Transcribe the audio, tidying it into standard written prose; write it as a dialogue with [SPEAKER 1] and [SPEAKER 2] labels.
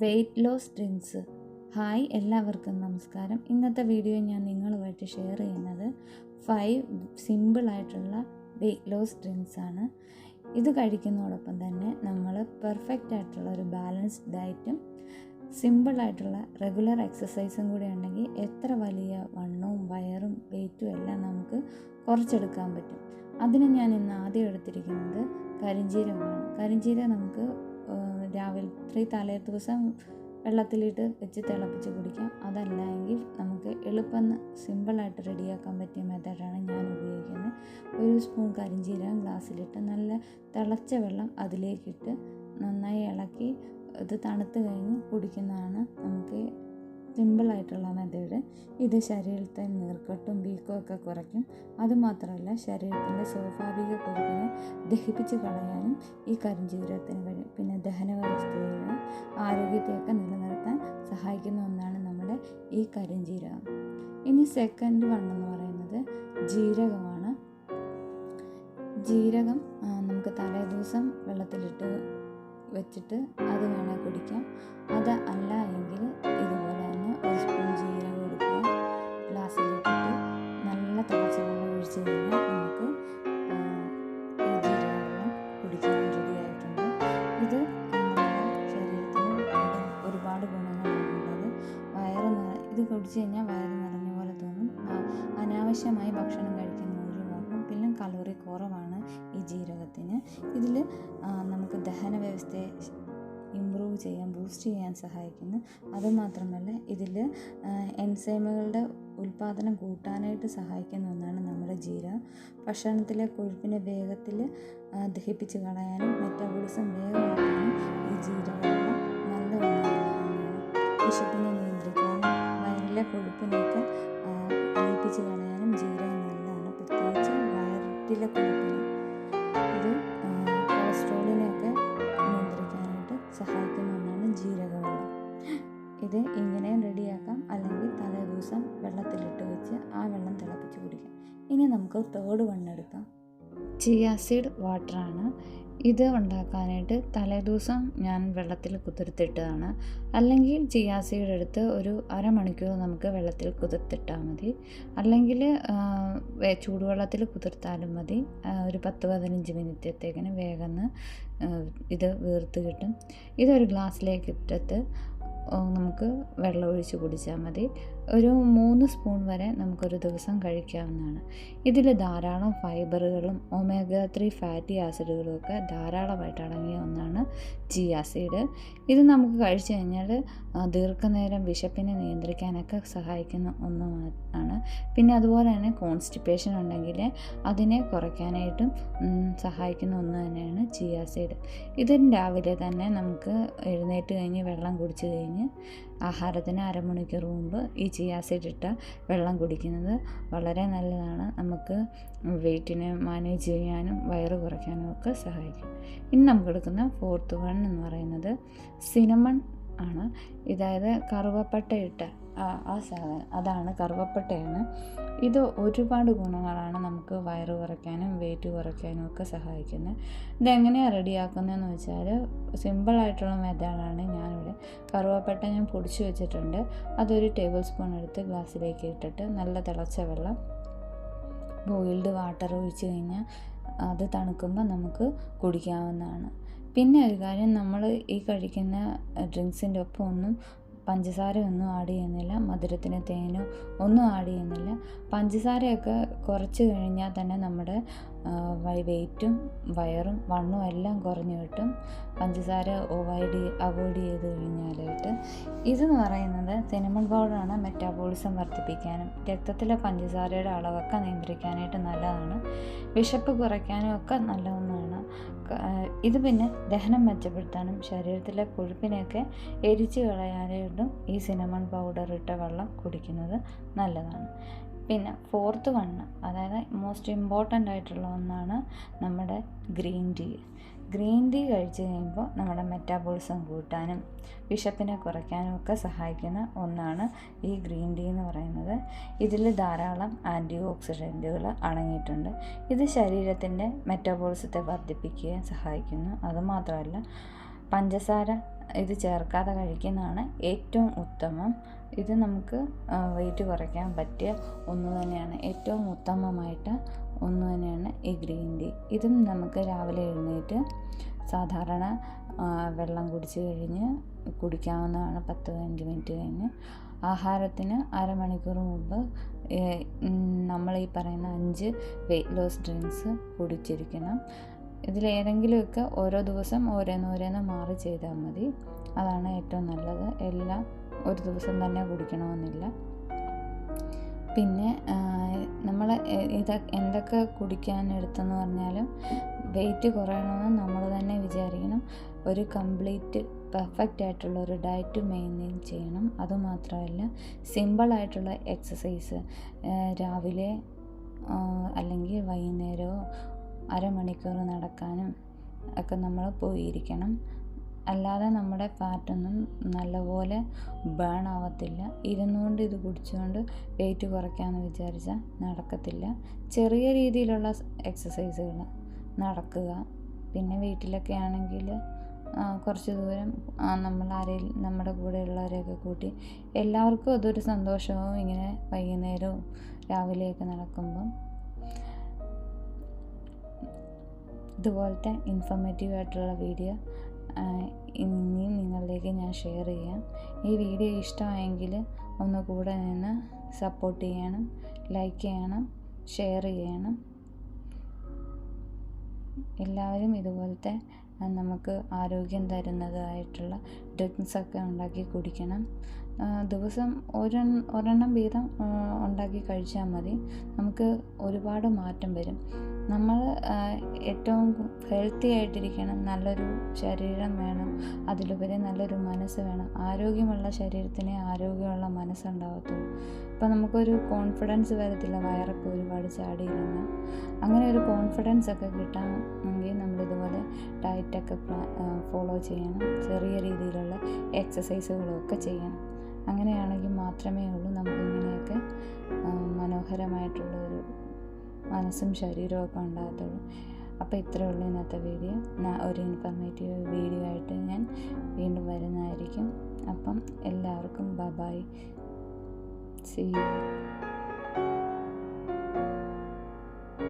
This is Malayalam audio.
[SPEAKER 1] Weight loss drinks. ഹായ്, എല്ലാവർക്കും നമസ്കാരം. ഇന്നത്തെ വീഡിയോ ഞാൻ നിങ്ങളുമായിട്ട് ഷെയർ ചെയ്യുന്നത് 5 സിമ്പിളായിട്ടുള്ള വെയ്റ്റ് ലോസ് ഡ്രിങ്ക്സ് ആണ്. ഇത് കഴിക്കുന്നതോടൊപ്പം തന്നെ നമ്മൾ പെർഫെക്റ്റ് ആയിട്ടുള്ള ഒരു ബാലൻസ്ഡ് ഡയറ്റും സിമ്പിളായിട്ടുള്ള റെഗുലർ എക്സസൈസും കൂടി ഉണ്ടെങ്കിൽ എത്ര വലിയ വണ്ണവും വയറും വെയ്റ്റും എല്ലാം നമുക്ക് കുറച്ചെടുക്കാൻ പറ്റും. അതിന് ഞാൻ ഇന്ന് ആദ്യം എടുത്തിരിക്കുന്നത് കരിഞ്ജീരകമാണ്. കരിഞ്ജീരകം നമുക്ക് രാവിലെ തലേ ദിവസം വെള്ളത്തിലിട്ട് വെച്ച് തിളപ്പിച്ച് കുടിക്കാം. അതല്ല എങ്കിൽ നമുക്ക് എളുപ്പം സിമ്പിളായിട്ട് റെഡിയാക്കാൻ പറ്റിയ മെത്തേഡാണ് ഞാൻ ഉപയോഗിക്കുന്നത്. 1 സ്പൂൺ കരിഞ്ജീരകം ഗ്ലാസ്സിലിട്ട് നല്ല തിളച്ച വെള്ളം അതിലേക്കിട്ട് നന്നായി ഇളക്കി ഇത് തണുത്ത് കഴിഞ്ഞ് കുടിക്കുന്നതാണ് നമുക്ക് സിമ്പിളായിട്ടുള്ള മെത്തേഡ്. ഇത് ശരീരത്തെ നീർക്കെട്ടും വീക്കവും ഒക്കെ കുറയ്ക്കും. അതുമാത്രമല്ല, ശരീരത്തിൻ്റെ സ്വാഭാവിക കൊഴുപ്പിനെ ദഹിപ്പിച്ച് കളയാനും ഈ കരിഞ്ജീരകത്തിന് കഴിയും. പിന്നെ ദഹന വ്യവസ്ഥയുടെ ആരോഗ്യത്തെയൊക്കെ നിലനിർത്താൻ സഹായിക്കുന്ന ഒന്നാണ് നമ്മുടെ ഈ കരിഞ്ജീരകം. ഇനി സെക്കൻഡ് വൺ എന്ന് പറയുന്നത് ജീരകമാണ്. ജീരകം നമുക്ക് തലേ ദിവസം വെള്ളത്തിലിട്ട് വെച്ചിട്ട് അത് വേണേൽ കുടിക്കാം. അത് അല്ല എങ്കിൽ ഇതുപോലെ തന്നെ 1 സ്പൂൺ ജീരകം എടുക്കുക, ഗ്ലാസ്സിലിട്ടിട്ട് നല്ല തിളച്ച വെള്ളം ഒഴിച്ച് കഴിഞ്ഞാൽ നമുക്ക് ഈ ജീരകവെള്ളം കുടിക്കാൻ റെഡി ആയിട്ടുണ്ട്. ഇത് നമ്മുടെ ശരീരത്തിന് ഒരുപാട് ഗുണങ്ങളുള്ളത്. ഇത് കുടിച്ച് കഴിഞ്ഞാൽ വയറ് നിറഞ്ഞ പോലെ തോന്നും. അനാവശ്യമായി ഭക്ഷണം കഴിക്കുന്ന ഒഴിവാക്കും. പിന്നെ കലോറി കുറവാണ് ഈ ജീരകത്തിന്. ഇതിൽ നമുക്ക് ദഹന വ്യവസ്ഥയെ ഇമ്പ്രൂവ് ചെയ്യാൻ, ബൂസ്റ്റ് ചെയ്യാൻ സഹായിക്കുന്നു. അതുമാത്രമല്ല, ഇതിൽ എൻസൈമുകളുടെ ഉൽപ്പാദനം കൂട്ടാനായിട്ട് സഹായിക്കുന്ന ഒന്നാണ് നമ്മുടെ ജീരകം. ഭക്ഷണത്തിലെ കൊഴുപ്പിനെ വേഗത്തിൽ ദഹിപ്പിച്ച് കളയാനും മെറ്റാബോളിസം വേഗമാക്കാനും ഈ ജീരകവെള്ളം നല്ല ഒന്നാണ്. വിശപ്പിനെ നിയന്ത്രിക്കാനും വയറിലെ കൊഴുപ്പിനെയൊക്കെ ദഹിപ്പിച്ച് കളയാനും ജീരകം നല്ലതാണ്. പ്രത്യേകിച്ച് വയറ്റിലെ കൊഴുപ്പിന് ഇത് കൊളസ്ട്രോളിനെയൊക്കെ നിയന്ത്രിക്കാനായിട്ട് സഹായിക്കുന്ന ഒന്നാണ് ജീരകവെള്ളം. ഇത് ഇങ്ങനെ റെഡിയാക്കാം, അല്ലെങ്കിൽ തലേ ദിവസം വെള്ളത്തിലിട്ട് വെച്ച് ആ വെള്ളം തിളപ്പിച്ച് കുടിക്കാം. ഇനി നമുക്ക് തേർഡ് വൺ എടുക്കാം. ചിയാ സീഡ് വാട്ടറാണ്. ഇത് ഉണ്ടാക്കാനായിട്ട് തലേ ദിവസം ഞാൻ വെള്ളത്തിൽ കുതിർത്തിട്ടതാണ്. അല്ലെങ്കിൽ ചിയാ സീഡ് എടുത്ത് ഒരു അരമണിക്കൂർ നമുക്ക് വെള്ളത്തിൽ കുതിർത്തിട്ടാൽ മതി. അല്ലെങ്കിൽ ചൂടുവെള്ളത്തിൽ കുതിർത്താലും മതി. ഒരു 10-15 മിനിറ്റത്തേക്കിന് വേഗം ഇത് വീർത്ത് കിട്ടും. ഇതൊരു ഗ്ലാസ്സിലേക്ക് ഇട്ടിട്ട് നമുക്ക് വെള്ളം ഒഴിച്ച് കുടിച്ചാൽ മതി. ഒരു 3 സ്പൂൺ വരെ നമുക്കൊരു ദിവസം കഴിക്കാവുന്നതാണ്. ഇതിൽ ധാരാളം ഫൈബറുകളും ഒമേഗ 3 ഫാറ്റി ആസിഡുകളും ഒക്കെ ധാരാളമായിട്ട് അടങ്ങിയ ഒന്നാണ് ചിയാ സീഡ്. ഇത് നമുക്ക് കഴിച്ചു കഴിഞ്ഞാൽ ദീർഘനേരം വിശപ്പിനെ നിയന്ത്രിക്കാനൊക്കെ സഹായിക്കുന്ന ഒന്നാണ്. പിന്നെ അതുപോലെ തന്നെ കോൺസ്റ്റിപ്പേഷൻ ഉണ്ടെങ്കിൽ അതിനെ കുറയ്ക്കാനായിട്ടും സഹായിക്കുന്ന ഒന്ന് തന്നെയാണ് ചിയാ സീഡ്. ഇതിന് രാവിലെ തന്നെ നമുക്ക് എഴുന്നേറ്റ് കഴിഞ്ഞ് വെള്ളം കുടിച്ച് കഴിഞ്ഞ് ആഹാരത്തിന് അരമണിക്കൂർ മുമ്പ് ഈ ചിയാ സീഡ് ഇട്ട വെള്ളം കുടിക്കുന്നത് വളരെ നല്ലതാണ്. നമുക്ക് വെയ്റ്റിനെ മാനേജ് ചെയ്യാനും വയറ് കുറയ്ക്കാനും ഒക്കെ സഹായിക്കും. ഇനി നമുക്ക് എടുക്കുന്ന 4th വൺ എന്ന് പറയുന്നത് സിനമൺ ആണ്. ഇതായത് കറുവപ്പട്ടയിട്ട ആ സാധനം, അതാണ് കറുവപ്പട്ടയാണ്. ഇത് ഒരുപാട് ഗുണങ്ങളാണ് നമുക്ക് വയറ് കുറയ്ക്കാനും വെയിറ്റ് കുറയ്ക്കാനും ഒക്കെ സഹായിക്കുന്നത്. ഇതെങ്ങനെയാണ് റെഡിയാക്കുന്നതെന്ന് വെച്ചാൽ സിമ്പിളായിട്ടുള്ള മെത്തേഡാണ്. ഞാനിവിടെ കറുവപ്പട്ട ഞാൻ പൊടിച്ച് വെച്ചിട്ടുണ്ട്. അതൊരു ടേബിൾ സ്പൂൺ എടുത്ത് ഗ്ലാസ്സിലേക്ക് ഇട്ടിട്ട് നല്ല തിളച്ച വെള്ളം ബോയിൽഡ് വാട്ടർ ഒഴിച്ച് കഴിഞ്ഞാൽ അത് തണുക്കുമ്പോൾ നമുക്ക് കുടിക്കാവുന്നതാണ്. പിന്നെ ഒരു കാര്യം, നമ്മൾ ഈ കഴിക്കുന്ന ഡ്രിങ്ക്സിൻ്റെ ഒപ്പം ഒന്നും പഞ്ചസാര ഒന്നും ആഡ് ചെയ്യുന്നില്ല, മധുരത്തിന് തേനോ ഒന്നും ആഡ് ചെയ്യുന്നില്ല. പഞ്ചസാരയൊക്കെ കുറച്ച് കഴിഞ്ഞാൽ തന്നെ നമ്മുടെ വെയ്റ്റും വയറും വണ്ണവും എല്ലാം കുറഞ്ഞു കിട്ടും, പഞ്ചസാര അവോയ്ഡ് ചെയ്ത് കഴിഞ്ഞാലായിട്ട്. ഇതെന്ന് പറയുന്നത് സിനമൺ പൗഡറാണ്. മെറ്റാബോളിസം വർദ്ധിപ്പിക്കാനും രക്തത്തിലെ പഞ്ചസാരയുടെ അളവൊക്കെ നിയന്ത്രിക്കാനായിട്ട് നല്ലതാണ്. വിശപ്പ് കുറയ്ക്കാനും ഒക്കെ നല്ല ഒന്നാണ്. ഇത് പിന്നെ ദഹനം മെച്ചപ്പെടുത്താനും ശരീരത്തിലെ കൊഴുപ്പിനെയൊക്കെ എരിച്ച് കളയാനായിട്ടും ഈ സിനമൺ പൗഡർ ഇട്ട വെള്ളം കുടിക്കുന്നത് നല്ലതാണ്. പിന്നെ 4th വൺ, അതായത് മോസ്റ്റ് ഇമ്പോർട്ടൻ്റ് ആയിട്ടുള്ള ഒന്നാണ് നമ്മുടെ ഗ്രീൻ ടീ. ഗ്രീൻ ടീ കഴിച്ച് കഴിയുമ്പോൾ നമ്മുടെ മെറ്റാബോളിസം കൂട്ടാനും വിശപ്പിനെ കുറയ്ക്കാനും ഒക്കെ സഹായിക്കുന്ന ഒന്നാണ് ഈ ഗ്രീൻ ടീ എന്ന് പറയുന്നത്. ഇതിൽ ധാരാളം ആൻറ്റി ഓക്സിഡൻറ്റുകൾ അടങ്ങിയിട്ടുണ്ട്. ഇത് ശരീരത്തിൻ്റെ മെറ്റാബോളിസത്തെ വർദ്ധിപ്പിക്കാൻ സഹായിക്കുന്നു. അതുമാത്രമല്ല, പഞ്ചസാര ഇത് ചേർക്കാതെ കഴിക്കുന്നതാണ് ഏറ്റവും ഉത്തമം. ഇത് നമുക്ക് വെയിറ്റ് കുറയ്ക്കാൻ പറ്റിയ ഒന്ന് തന്നെയാണ്, ഏറ്റവും ഉത്തമമായിട്ട് ഒന്ന് തന്നെയാണ് ഈ ഗ്രീൻ ടീ. ഇതും നമുക്ക് രാവിലെ എഴുന്നേറ്റ് സാധാരണ വെള്ളം കുടിച്ച് കഴിഞ്ഞ് കുടിക്കാവുന്നതാണ് 10-15 മിനിറ്റ് കഴിഞ്ഞ്. ആഹാരത്തിന് അരമണിക്കൂർ മുമ്പ് നമ്മൾ ഈ പറയുന്ന 5 വെയിറ്റ് ലോസ് ഡ്രിങ്ക്സ് കുടിച്ചിരിക്കണം. ഇതിലേതെങ്കിലുമൊക്കെ ഓരോ ദിവസം ഓരോന്നോരോന്ന് മാറി ചെയ്താൽ മതി, അതാണ് ഏറ്റവും നല്ലത്. എല്ലാം ഒരു ദിവസം തന്നെ കുടിക്കണമെന്നില്ല. പിന്നെ നമ്മൾ എന്തൊക്കെ കുടിക്കാൻ എടുത്തെന്ന് പറഞ്ഞാലും വെയിറ്റ് കുറയണമെന്ന് നമ്മൾ തന്നെ വിചാരിക്കണം. ഒരു കംപ്ലീറ്റ് പെർഫെക്റ്റ് ആയിട്ടുള്ള ഒരു ഡയറ്റ് മെയിൻറ്റെയിൻ ചെയ്യണം. അതുമാത്രമല്ല, സിമ്പിളായിട്ടുള്ള എക്സസൈസ് രാവിലെ അല്ലെങ്കിൽ വൈകുന്നേരമോ അരമണിക്കൂർ നടക്കാനും ഒക്കെ നമ്മൾ പോയിരിക്കണം. അല്ലാതെ നമ്മുടെ ഫാറ്റൊന്നും നല്ലപോലെ ബേൺ ആവത്തില്ല. ഇരുന്നുകൊണ്ട് ഇത് കുടിച്ചുകൊണ്ട് വെയിറ്റ് കുറയ്ക്കാമെന്ന് വിചാരിച്ചാൽ നടക്കത്തില്ല. ചെറിയ രീതിയിലുള്ള എക്സസൈസുകൾ നടക്കുക. പിന്നെ വീട്ടിലൊക്കെ ആണെങ്കിൽ കുറച്ച് ദൂരം നമ്മുടെ കൂടെയുള്ളവരെയൊക്കെ കൂട്ടി എല്ലാവർക്കും അതൊരു സന്തോഷവും ഇങ്ങനെ വൈകുന്നേരവും രാവിലെയൊക്കെ നടക്കുമ്പം. ഇതുപോലത്തെ ഇൻഫോർമേറ്റീവ് ആയിട്ടുള്ള വീഡിയോ ഇനിയും നിങ്ങളിലേക്ക് ഞാൻ ഷെയർ ചെയ്യാം. ഈ വീഡിയോ ഇഷ്ടമായെങ്കിൽ ഒന്ന് കൂടെ നിന്ന് സപ്പോർട്ട് ചെയ്യണം, ലൈക്ക് ചെയ്യണം, ഷെയർ ചെയ്യണം. എല്ലാവരും ഇതുപോലത്തെ നമുക്ക് ആരോഗ്യം തരുന്നതായിട്ടുള്ള ഡ്രിങ്ക്സൊക്കെ ഉണ്ടാക്കി കുടിക്കണം. ദിവസം ഒരെണ്ണം വീതം ഉണ്ടാക്കി കഴിച്ചാൽ മതി. നമുക്ക് ഒരുപാട് മാറ്റം വരും. നമ്മൾ ഏറ്റവും ഹെൽത്തി ആയിട്ടിരിക്കണം, നല്ലൊരു ശരീരം വേണം, അതിലുപരി നല്ലൊരു മനസ്സ് വേണം. ആരോഗ്യമുള്ള ശരീരത്തിനെ ആരോഗ്യമുള്ള മനസ്സുണ്ടാകത്തുള്ളൂ. ഇപ്പം നമുക്കൊരു കോൺഫിഡൻസ് വരത്തില്ല വയറൊക്കെ ഒരുപാട് ചാടിയിരുന്ന്. അങ്ങനെ ഒരു കോൺഫിഡൻസ് ഒക്കെ കിട്ടാമെങ്കിൽ നമ്മളിതുപോലെ ഡയറ്റൊക്കെ ഫോളോ ചെയ്യണം. ചെറിയ രീതിയിലുള്ള എക്സസൈസുകളൊക്കെ ചെയ്യണം. അങ്ങനെയാണെങ്കിൽ മാത്രമേ ഉള്ളൂ നമുക്കിങ്ങനെയൊക്കെ മനോഹരമായിട്ടുള്ളൊരു മനസ്സും ശരീരവും ഒക്കെ ഉണ്ടാകത്തുള്ളൂ. അപ്പോൾ ഇത്രയേ ഉള്ളൂ ഇന്നത്തെ വീഡിയോ. ഒരു ഇൻഫോർമേറ്റീവ് വീഡിയോ ആയിട്ട് ഞാൻ വീണ്ടും വരുന്നതായിരിക്കും. അപ്പം എല്ലാവർക്കും ബൈ. See you.